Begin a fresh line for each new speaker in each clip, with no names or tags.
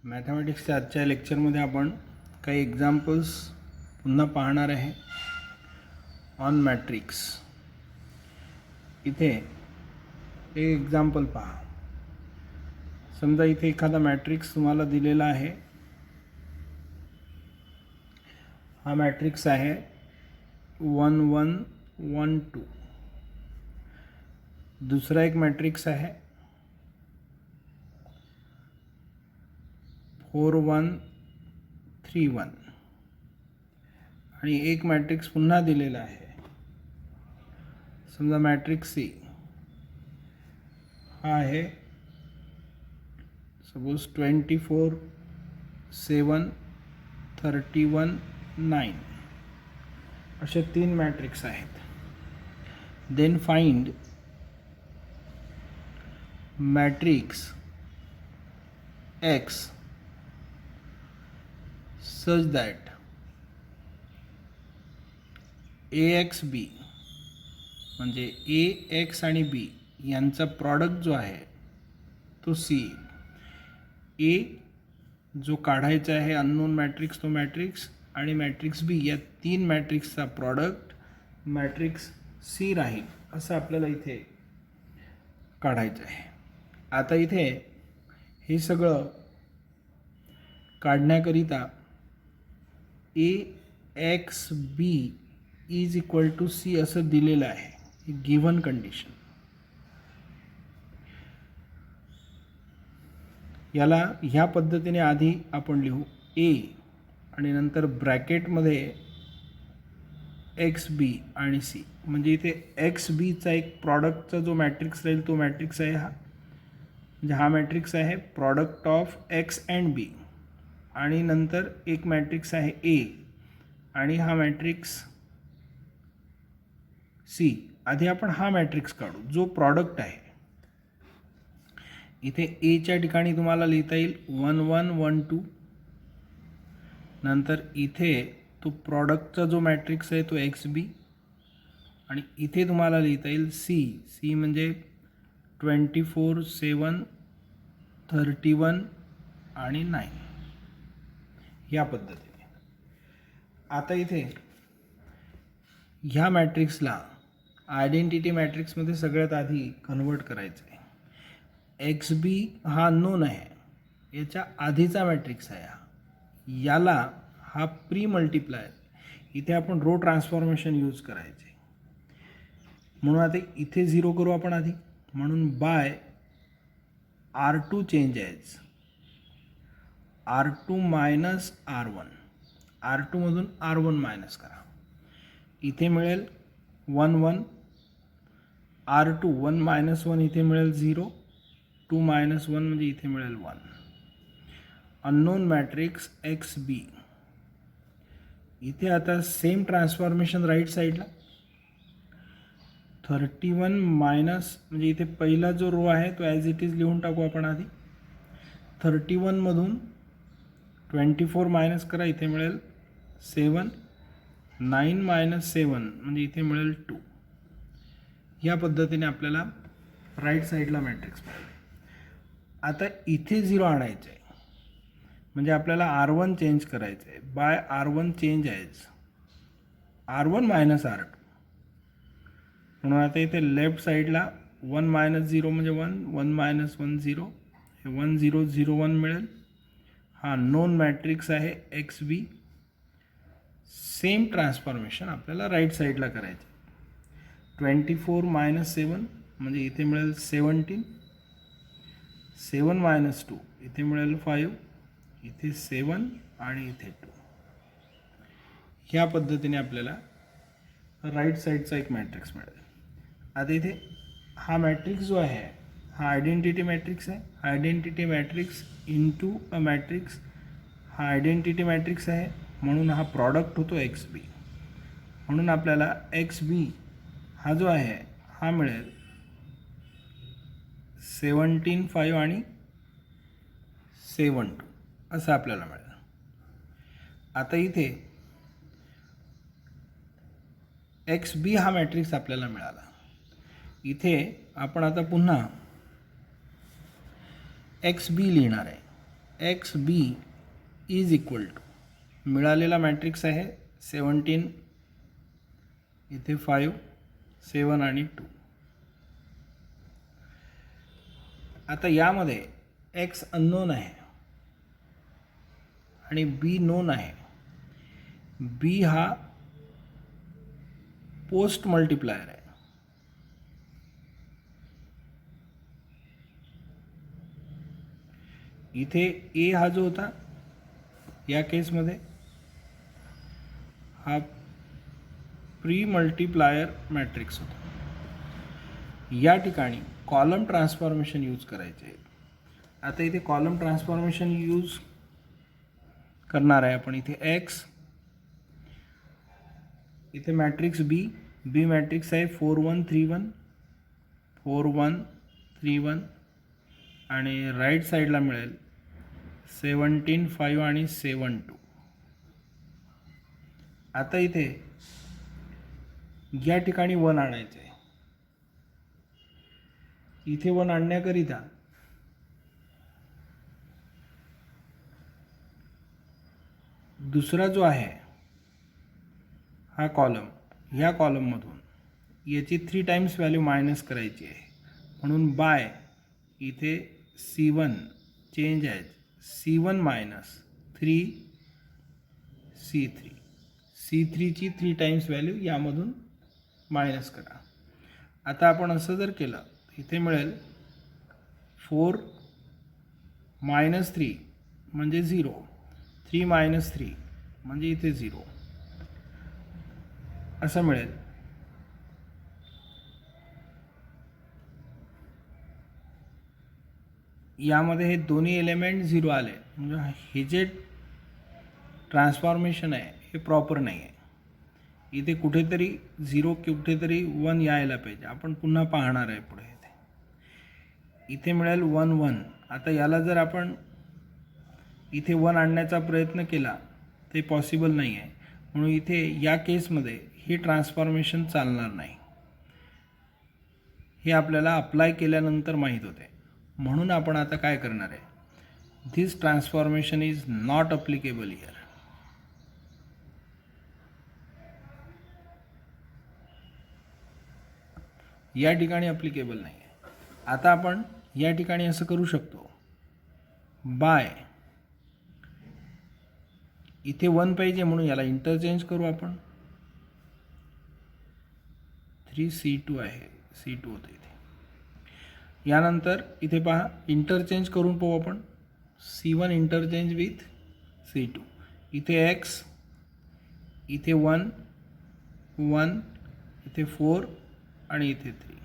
मॅथमॅटिक्सच्या आजच्या लेक्चरमध्ये आपण काही एक्झाम्पल्स पुन्हा पाहणार आहे ऑन मॅट्रिक्स. इथे एक एक्झाम्पल पहा. समजा इथे एखादा मॅट्रिक्स तुम्हाला दिलेला आहे. हा मॅट्रिक्स आहे 1 1 1 2. दुसरा एक मॅट्रिक्स आहे 4 1 3 1 आणि एक मॅट्रिक्स पुन्हा दिलेला आहे. समजा मॅट्रिक्स सी हा आहे सपोज 24 7 31 9. असे तीन मॅट्रिक्स आहेत. Then find matrix x such that ax b म्हणजे ax आणि b यांचा प्रॉडक्ट जो आहे तो c. a जो काढायचा आहे अननोन मॅट्रिक्स तो मॅट्रिक्स आणि मॅट्रिक्स b या तीन मॅट्रिक्सचा प्रॉडक्ट मॅट्रिक्स c राहील असं आपल्याला इथे काढायचं आहे. आता इथे हे सगळं काढण्याकरिता ax b is equal to c असं दिलेलं आहे. Given condition. याला ह्या पद्धतीने आधी आपण लिहू a आणि नंतर ब्रॅकेटमध्ये एक्स बी आणि c. म्हणजे इथे एक्स बीचा एक प्रॉडक्टचा जो मॅट्रिक्स राहील तो मॅट्रिक्स आहे हा. म्हणजे हा मॅट्रिक्स आहे प्रॉडक्ट ऑफ एक्स अँड बी. आणि नंतर एक मॅट्रिक्स आहे ए आणि हा मॅट्रिक्स सी. आधी आपण हा मॅट्रिक्स काढू जो प्रॉडक्ट आहे. इथे एच्या ठिकाणी तुम्हाला लिहिता येईल 1 1 1 2. नंतर इथे तो प्रॉडक्टचा जो मॅट्रिक्स आहे तो एक्स बी आणि इथे तुम्हाला लिहिता येईल सी म्हणजे 24 7 31 आणि 9 या पद्धतीने. आता इथे ह्या मॅट्रिक्सला आयडेंटिटी मॅट्रिक्समध्ये सगळ्यात आधी कन्वर्ट करायचं आहे. एक्स बी हा अननोन आहे. याच्या आधीचा मॅट्रिक्स आहे हा. याला हा प्री मल्टिप्लायर. इथे आपण रो ट्रान्सफॉर्मेशन यूज करायचे म्हणून आता इथे 0 करू आपण आधी. म्हणून bye R2 change age R2 minus R1. R2 मधून R1 मायनस करा. इथे मिळेल 1 1. R2 1 मायनस 1 इथे मिळेल 0. 2 मायनस 1 म्हणजे इथे मिळेल 1. अननोन मॅट्रिक्स एक्स बी. इथे आता सेम ट्रान्सफॉर्मेशन राईट साईडला 31 मायनस म्हणजे इथे पहिला जो रो आहे तो ॲज इट इज लिहून टाकू आपण आधी. 31 मधून 24 मायनस करा. इथे मिळेल 7. 9 मायनस 7 म्हणजे इथे मिळेल 2. या पद्धतीने आपल्याला राईट साईडला मॅट्रिक्स मिळेल. आता इथे 0 आणायचं आहे म्हणजे आपल्याला R1 चेंज करायचं आहे. By R1 change as R1 minus R2. म्हणून आता इथे लेफ्ट साईडला 1 मायनस 0 म्हणजे 1. 1 मायनस 1 0. हे 1 0 0 1 मिळेल. हा नोन मॅट्रिक्स आहे एक्स बी. सेम ट्रान्सफॉर्मेशन आपल्याला राईट साईडला करायचे. 24 मायनस 7 म्हणजे इथे मिळेल 17. 7 मायनस 2 इथे मिळेल 5. इथे 7 आणि इथे 2. ह्या पद्धतीने आपल्याला राईट साईडचा एक मॅट्रिक्स मिळेल. आता इथे हा मॅट्रिक्स जो आहे हा आयडेंटिटी मॅट्रिक्स आहे. Identity matrix into a matrix. हा आयडेंटिटी मॅट्रिक्स आहे म्हणून हा प्रॉडक्ट होतो एक्स बी. म्हणून आपल्याला एक्स बी हा जो आहे हा मिळेल 17 5 आणि 7 2 असं आपल्याला मिळेल. आता इथे एक्स बी हा मॅट्रिक्स आपल्याला मिळाला. इथे आपण आता पुन्हा एक्स बी लिहिणार आहे. X b is equal to मिळालेला मॅट्रिक्स आहे 17, इथे 5, 7 आणि 2. आता यामध्ये एक्स अननोन आहे आणि बी नोन आहे. बी हा पोस्ट मल्टिप्लायर आहे. इथे ए हा जो होता या केसमध्ये हा प्री मल्टिप्लायर मॅट्रिक्स होता. या ठिकाणी कॉलम ट्रान्सफॉर्मेशन यूज करायचे आहे. आता इथे कॉलम ट्रान्सफॉर्मेशन यूज करणार आहे आपण. इथे एक्स, इथे मॅट्रिक्स बी, बी मॅट्रिक्स आहे 4 1 3 1, 4 1 3 1 आणि राईट साईडला मिळेल 17 5 आणि 7 2. आता इथे या ठिकाणी 1 आणायचे आहे. इथे 1 आणण्याकरिता दुसरा जो आहे हा कॉलम, ह्या कॉलममधून याची 3 टाइम्स व्हॅल्यू मायनस करायची आहे. म्हणून बाय इथे C1 चेंज आहे C1 minus 3 C3. C3ची 3 times value यामधून मायनस करा. आता आपण असं जर केलं इथे मिळेल 4 मायनस 3 म्हणजे 0, 3 मायनस 3 म्हणजे इथे 0 असं मिळेल. यामध्ये हे दोन्ही एलिमेंट 0 आले म्हणजे हे जे ट्रान्सफॉर्मेशन आहे हे प्रॉपर नाही आहे. इथे कुठेतरी 0 कुठेतरी 1 यायला पाहिजे. आपण पुन्हा पाहणार आहे पुढे. इथे मिळेल 1 1. आता याला जर आपण इथे 1 आणण्याचा प्रयत्न केला ते पॉसिबल नाही आहे. म्हणून इथे या केसमध्ये हे ट्रान्सफॉर्मेशन चालणार नाही. हे आपल्याला अप्लाय केल्यानंतर माहीत होते. म्हणून आपण आता काय करणार आहे, this transformation is not applicable here. या ठिकाणी अप्लिकेबल नाही आहे. आता आपण या ठिकाणी असं करू शकतो, बाय इथे 1 पाहिजे म्हणून याला इंटरचेंज करू आपण. 3 C2 आहे, C2 होतं इथे. यानंतर इथे पहा इंटरचेंज करून पाहू आपण. C1 interchange with C2. इथे x, इथे 1 1, इथे 4 आणि इथे 3.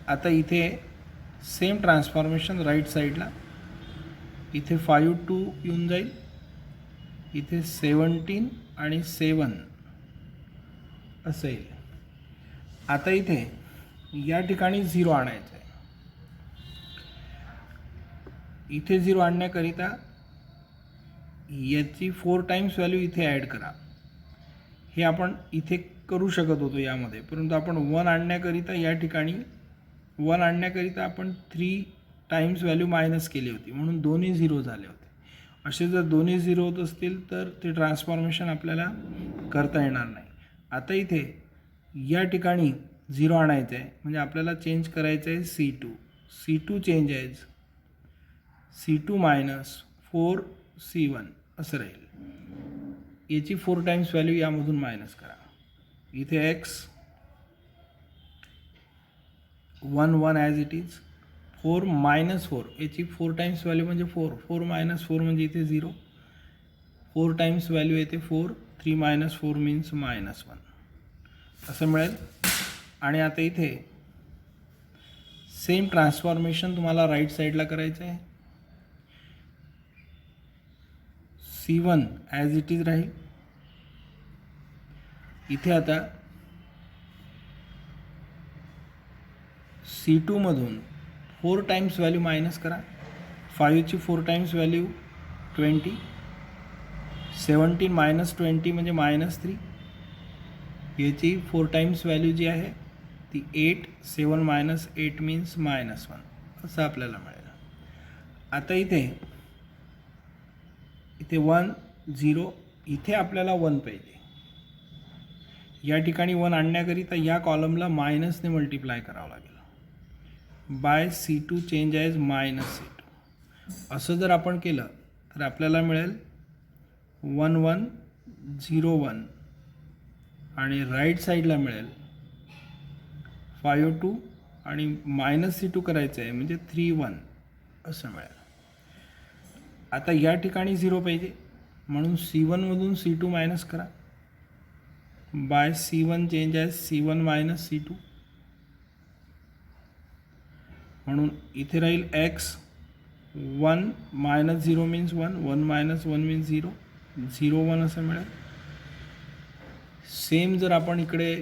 आता इथे सेम ट्रान्सफॉर्मेशन राईट साईडला. इथे 5 2 येऊन जाईल. इथे 17 आणि 7 असं येईल. आता इथे या ठिकाणी 0 आणायचं आहे. इथे 0 आणण्याकरिता याची 4 टाइम्स व्हॅल्यू इथे ॲड करा. हे आपण इथे करू शकत होतो यामध्ये, परंतु आपण 1 आणण्याकरिता या ठिकाणी 1 आणण्याकरिता आपण 3 टाइम्स व्हॅल्यू मायनस केली होती. म्हणून दोन्ही 0 झाले होते. असे जर दोन्ही 0 होत असतील तर ते ट्रान्सफॉर्मेशन आपल्याला करता येणार नाही. आता इथे या ठिकाणी 0 आणायचं आहे म्हणजे आपल्याला चेंज करायचं आहे C2. C2 चेंज आहे C2 मायनस 4 C1 असं राहील. याची 4 टाइम्स व्हॅल्यू यामधून मायनस करा. इथे x 1 1 as it is. 4 minus 4 याची 4 टाइम्स व्हॅल्यू म्हणजे 4. 4 मायनस 4 म्हणजे इथे 0. 4 टाइम्स व्हॅल्यू येते 4. 3 मायनस 4 मीन्स मायनस 1 असं मिळेल. आणि आता इथे सेम ट्रान्सफॉर्मेशन तुम्हाला राईट साईडला करायचं आहे. C1 ॲज इट इज राहील. इथे आता C2 मधून 4 टाइम्स व्हॅल्यू मायनस करा. 5ची 4 टाइम्स व्हॅल्यू 20. 17 मायनस 20 म्हणजे मायनस 3. याची 4 टाइम्स व्हॅल्यू जी आहे ती 8. 7 मायनस 8 मीन्स मायनस 1 असं आपल्याला मिळेल. आता इथे 1 0, इथे आपल्याला 1 पाहिजे. या ठिकाणी 1 आणण्याकरिता या कॉलमला मायनसने मल्टिप्लाय करावं लागेल. By C2 change as -C2. असं जर आपण केलं तर आपल्याला मिळेल 1 1 0 1 आणि राईट साईडला मिळेल 5 2 आणि -C2 करायचं आहे म्हणजे 3 1 असं मिळेल. आता या ठिकाणी 0 पाहिजे म्हणून C1 मधून C2 मायनस करा. By C1 change as C1 -C2. म्हणून इथे राहील x. 1 -0 मीन्स 1, 1 - 1 मीन्स 0, 0 1 असं मिळेल. सेम जर आपण इकडे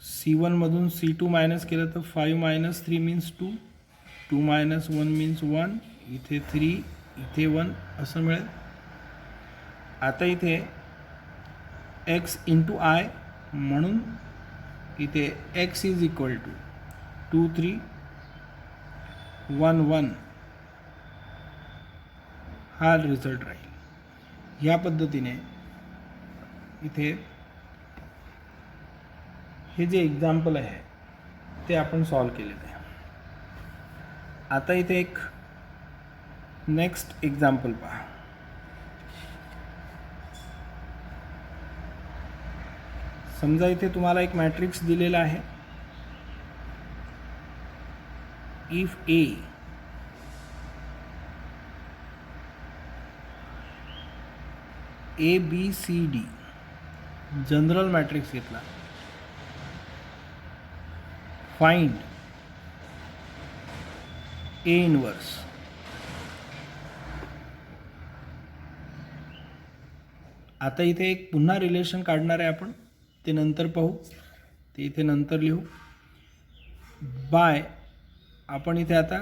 C1 मधून C2 मायनस केलं तर 5 - 3 मीन्स 2, 2 - 1 मीन्स 1, इथे 3, इथे 1 असं मिळेल. आता इथे x × I म्हणून इथे x इज इक्वल टू 2 3 1 1 हा रिझल्ट राहील. ह्या पद्धतीने इथे हे जे एक्झाम्पल आहे ते आपण सॉल्व केलेलं आहे. आता इथे एक नेक्स्ट एक्झाम्पल पहा. समजा इथे तुम्हाला एक मॅट्रिक्स दिलेला आहे. If A ABCD general matrix घेतला. Find A inverse. आता इथे एक पुन्हा रिलेशन काढणार आहे आपण, ते नंतर पाहू, ते इथे नंतर लिहू. बाय आपण इथे आता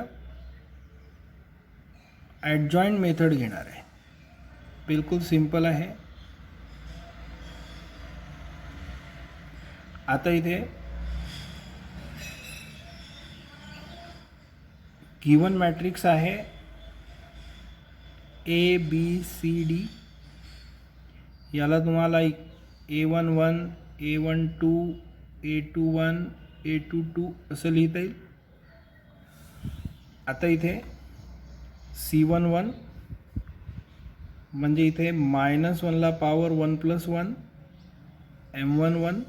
ॲडजॉइंट मेथड घेणार आहे. बिलकुल सिंपल आहे. आता इथे गिवन मॅट्रिक्स आहे ABCD. याला तुम्हाला A11 A12 A21 A22 असं लिहिता येईल. आता इथे C11 म्हणजे इथे -1 ला पॉवर 1 + 1, M11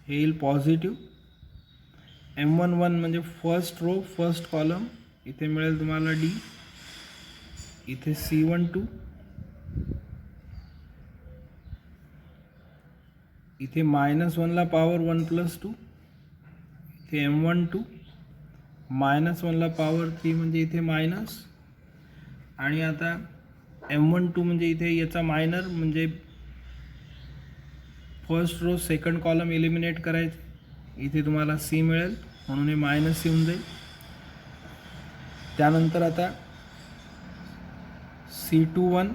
हे येईल पॉझिटिव्ह. M11 म्हणजे फर्स्ट रो फर्स्ट कॉलम, इथे मिळेल तुम्हाला D. इथे C12 इथे -1 ला पॉवर 1 + 2, इथे M12 -1 ला पॉवर 3 म्हणजे इथे मायनस. आणि आता M12 म्हणजे इथे याचा मायनर म्हणजे first row second column eliminate करायचे. इथे तुम्हाला C मिळेल म्हणून हे -C होऊन जाईल. त्यानंतर आता C21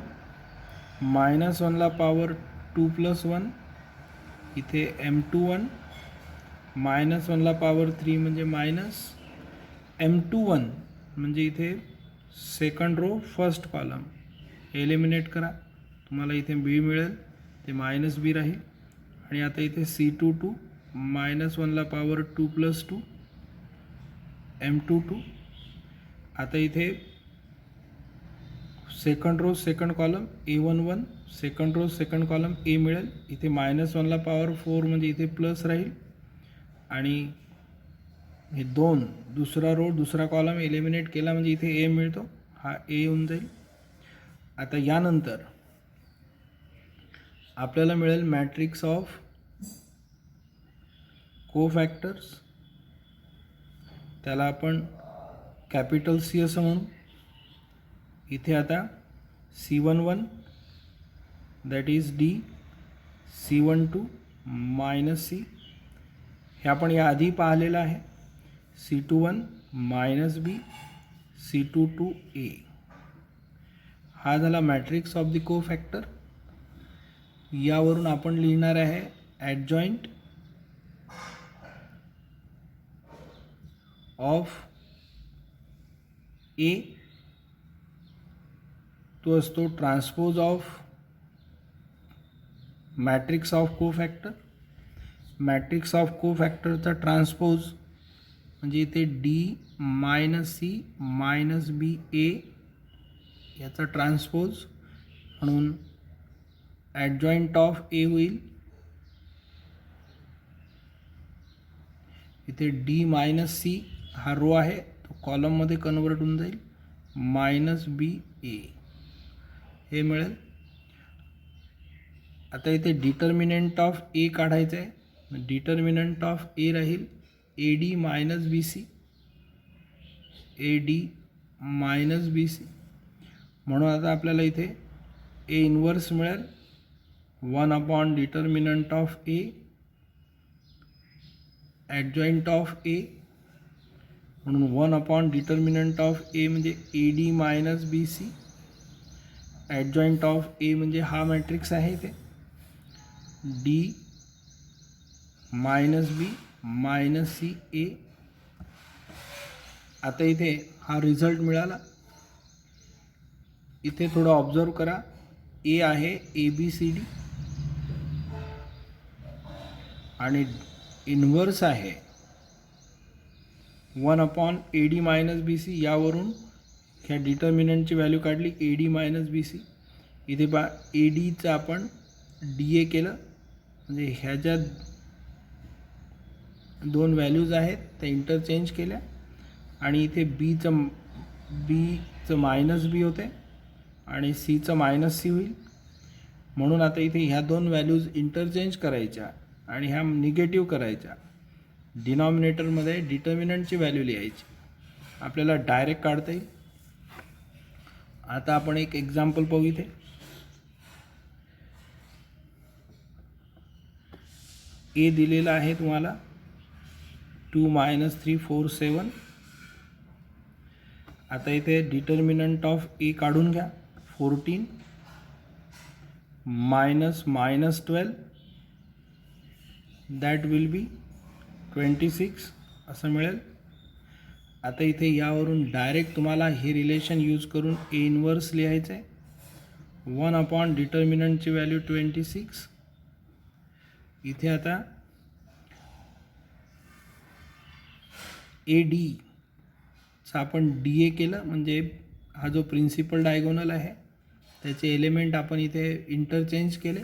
-1 ला पॉवर 2 + 1, इथे M21 -1 ला पॉवर 3 म्हणजे मायनस. M21 म्हणजे इथे second row first column eliminate करा, तुम्हाला इथे B मिळेल, ते -B राहील. आणि आता इथे C22 -1 ला पॉवर 2 + 2 M22. आता इथे second row second column A11 second row second column A मिळेल, इथे -1 ला पॉवर 4 म्हणजे इथे प्लस राहील. आणि हे 2 दुसरा रो दुसरा कॉलम एलिमिनेट केला म्हणजे इथे A मिळतो, हा A येऊन जाईल. आता यानंतर आपल्याला मिळेल मॅट्रिक्स ऑफ कोफॅक्टर्स. त्याला आपण कॅपिटल C असं म्हणू. इथे आता C11 that is D, C12 -C हे आपण याआधी पाहिलेलं आहे. C21 -B, C22 A. हा झाला मॅट्रिक्स ऑफ द कोफॅक्टर. यावरून आपण लिहिणार आहे ॲडजॉइंट ऑफ ए तो असतो transpose of matrix of cofactor. Matrix of कोफॅक्टरचा ट्रान्सपोज म्हणजे इथे D minus C minus B A याचा ट्रान्सपोज म्हणून ॲडजॉईंट ऑफ ए होईल. इथे डी मायनस सी हा रो आहे तो कॉलममध्ये कन्वर्ट होऊन जाईल मायनस बी ए हे मिळेल. आता इथे डिटर्मिनंट ऑफ ए काढायचं आहे. डिटर्मिनंट ऑफ ए राहील A D minus B C A D minus B C म्हणून आता आपल्याला इथे ए इन्व्हर्स मिळेल 1 determinant of A adjoint of A म्हणून 1 डिटर्मिनंट ऑफ ए म्हणजे A D minus B C adjoint of A म्हणजे हा मॅट्रिक्स आहे इथे D minus B minus C A. आता इथे हा रिझल्ट मिळाला. इथे थोडं ऑब्झर्व करा. ए आहे ए बी सी डी आणि इन्व्हर्स आहे 1 A D minus B C. यावरून ह्या डिटर्मिनंटची व्हॅल्यू काढली A D minus B C. इथे बा ए डीचं आपण डी ए केलं म्हणजे ह्या ज्या दोन व्हॅल्यूज आहेत त्या इंटरचेंज केल्या आणि इथे बीचं मायनस बी होते आणि सीचं मायनस सी होईल. म्हणून आता इथे ह्या दोन व्हॅल्यूज इंटरचेंज करायच्या आणि ह्या निगेटिव्ह करायच्या. डिनॉमिनेटरमध्ये डिटर्मिनंटची व्हॅल्यू लिहायची. आपल्याला डायरेक्ट काढता येईल. आता आपण एक एक्झाम्पल पाहू. इथे ए दिलेला आहे तुम्हाला 2 - 3 4 7. आता इथे डिटर्मिनंट ऑफ ए काढून घ्या 14 minus minus 12 that will be 26 असं मिळेल. आता इथे यावरून डायरेक्ट तुम्हाला हे रिलेशन यूज करून ए इन्व्हर्स लिहायचं आहे. 1 डिटर्मिनंटची व्हॅल्यू 26. इथे आता ए डीचं आपण डी ए केलं म्हणजे हा जो प्रिन्सिपल डायगोनल आहे त्याचे एलिमेंट आपण इथे इंटरचेंज केले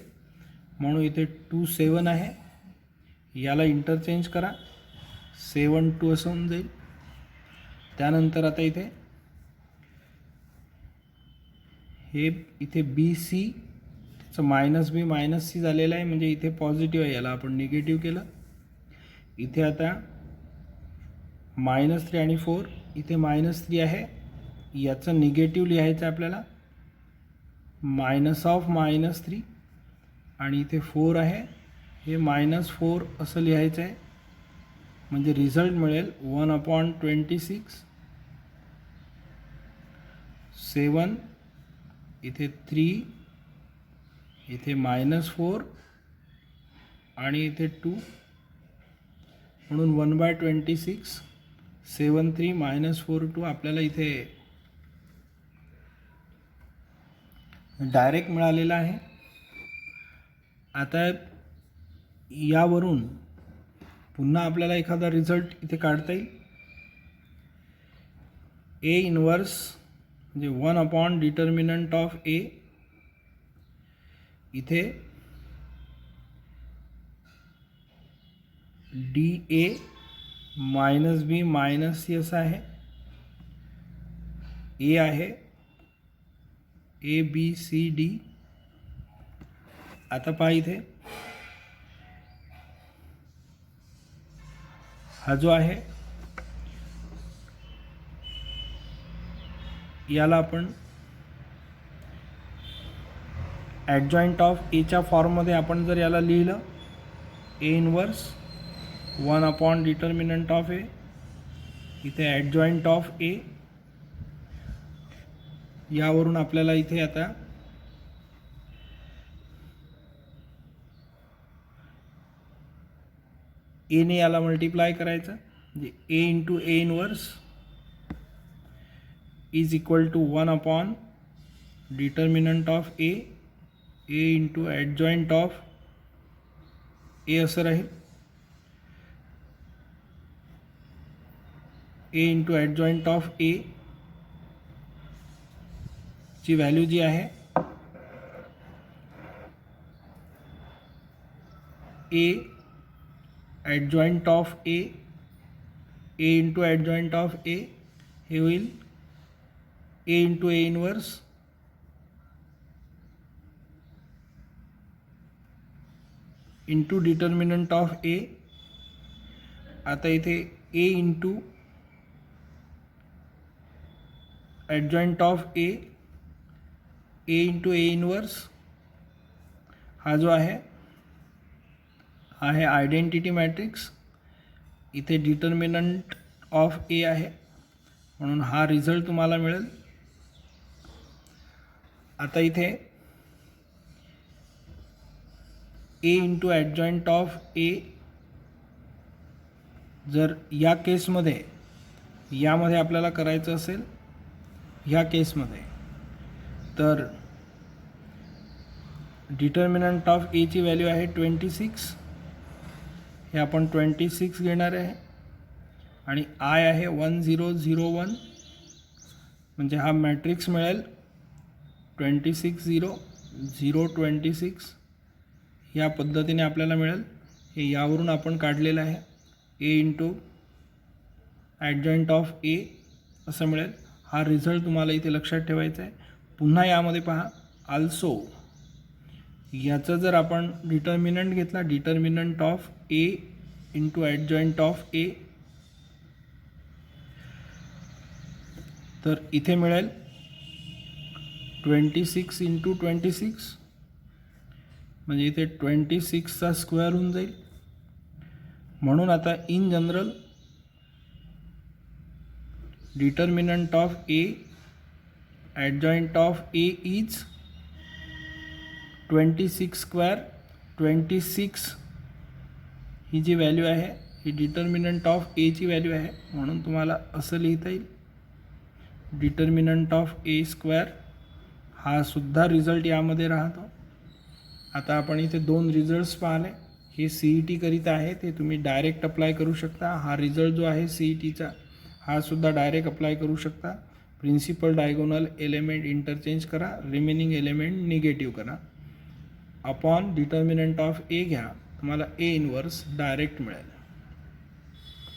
म्हणून इथे 2 7 आहे. याला इंटरचेंज करा 7 2 असं होऊन जाईल. त्यानंतर आता इथे हे इथे बी सी त्याचं मायनस बी मायनस सी झालेलं आहे म्हणजे इथे पॉझिटिव्ह आहे याला आपण निगेटिव्ह केलं. इथे आता -3 आणि 4 इथे -3 आहे याचं निगेटिव्ह लिहायचं आपल्याला -3 आणि इथे 4 आहे हे -4 असं लिहायचं आहे म्हणजे रिझल्ट मिळेल 1/26 7 इथे 3 इथे -4 आणि इथे 2 म्हणून 1/26 7 3 -4 2 आपल्याला इथे डायरेक्ट मिळालेला आहे. आता यावरून पुन्हा आपल्याला एखादा रिझल्ट इथे काढता येईल. ए इन्व्हर्स म्हणजे 1 डिटर्मिनंट ऑफ ए इथे D A minus B minus C असं आहे. ए आहे ए बी सी डी. आता पहा इथे हा जो आहे याला आपण ॲडजॉईंट ऑफ एच्या फॉर्ममध्ये आपण जर याला लिहिलं ए इन्व्हर्स 1 डिटर्मिनंट ऑफ ए इथे ॲडजॉईंट ऑफ ए. यावरून आपल्याला इथे आता एने याला मल्टिप्लाय करायचं म्हणजे A into A inverse is equal to 1 upon determinant of A into adjoint of A असं राहील. A into adjoint of A ची व्हॅल्यू जी आहे A adjoint of A into adjoint of A हे होईल A into A inverse into determinant of A. आता इथे A into adjoint of A into A inverse हा जो आहे हा आहे आयडेंटिटी मॅट्रिक्स. इथे डिटर्मिनंट ऑफ ए आहे म्हणून हा रिझल्ट तुम्हाला मिळेल. आता इथे ए इंटू ॲडजॉईंट ऑफ ए जर या केसमध्ये यामध्ये आपल्याला करायचं असेल ह्या केसमध्ये तर डिटर्मिनंट ऑफ एची व्हॅल्यू आहे 26. हे आपण 26 घेणार आहे आणि आय आहे 1001 म्हणजे हा मॅट्रिक्स मिळेल 26 0 0 26 या पद्धतीने आपल्याला मिळेल. हे यावरून आपण काढलेलं आहे ए इंटू ॲडजॉईंट ऑफ ए असं मिळेल. हा रिझल्ट तुम्हाला इथे लक्षात ठेवायचा आहे. पुन्हा यामध्ये पहा आल्सो याचं जर आपण डिटर्मिनंट घेतला determinant of A into adjoint of A तर इथे मिळेल 26 इंटू 26 म्हणजे इथे 26चा स्क्वेअर होऊन जाईल. म्हणून आता in general determinant of A adjoint of A is 26 square. 26 ही जी व्हॅल्यू आहे ही डिटर्मिनंट ऑफ एची व्हॅल्यू आहे म्हणून तुम्हाला असं लिहिता येईल डिटर्मिनंट ऑफ ए स्क्वेअर. हा सुद्धा रिझल्ट यामध्ये राहतो. आता आपण इथे दोन रिझल्ट्स पाहिले. हे CET करीता आहे ते तुम्ही डायरेक्ट अप्लाय करू शकता. हा रिझल्ट जो आहे CETचा हा सुद्धा डायरेक्ट अप्लाय करू शकता. प्रिन्सिपल डायगोनल एलिमेंट इंटरचेंज करा, रिमेनिंग एलिमेंट निगेटिव्ह करा. अपॉन डिटर्मिनंट ऑफ ए घ्या, तुम्हाला ए इनवर्स डायरेक्ट मिळेल.